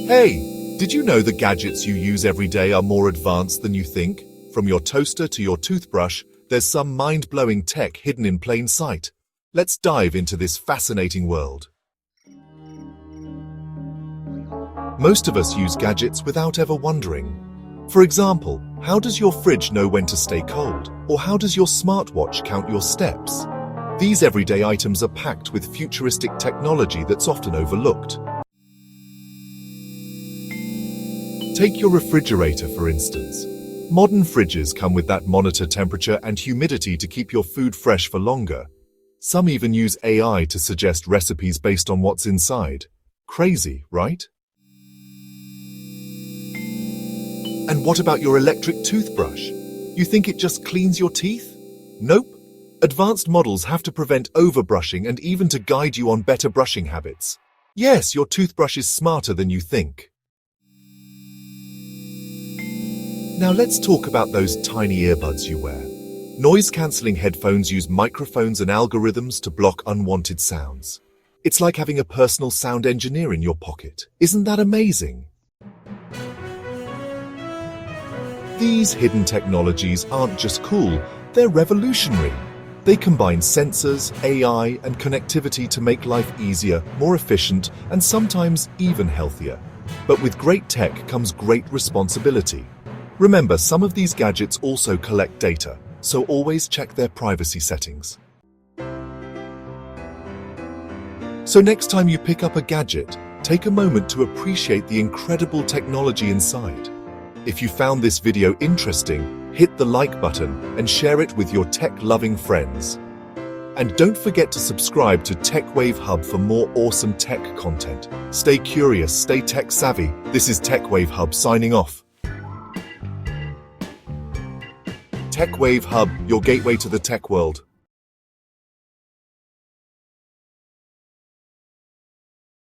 Hey, did you know the gadgets you use every day are more advanced than you think? From your toaster to your toothbrush, there's some mind-blowing tech hidden in plain sight. Let's dive into this fascinating world. Most of us use gadgets without ever wondering. For example, how does your fridge know when to stay cold? Or how does your smartwatch count your steps? These everyday items are packed with futuristic technology that's often overlooked. Take your refrigerator, for instance. Modern fridges come with that monitor temperature and humidity to keep your food fresh for longer. Some even use AI to suggest recipes based on what's inside. Crazy, right? And what about your electric toothbrush? You think it just cleans your teeth? Nope. Advanced models have to prevent overbrushing and even to guide you on better brushing habits. Yes, your toothbrush is smarter than you think. Now let's talk about those tiny earbuds you wear. Noise-cancelling headphones use microphones and algorithms to block unwanted sounds. It's like having a personal sound engineer in your pocket. Isn't that amazing? These hidden technologies aren't just cool, they're revolutionary. They combine sensors, AI, and connectivity to make life easier, more efficient, and sometimes even healthier. But with great tech comes great responsibility. Remember, some of these gadgets also collect data, so always check their privacy settings. So next time you pick up a gadget, take a moment to appreciate the incredible technology inside. If you found this video interesting, hit the like button and share it with your tech-loving friends. And don't forget to subscribe to TechWave Hub for more awesome tech content. Stay curious, stay tech-savvy. This is TechWave Hub signing off. TechWave Hub, your gateway to the tech world.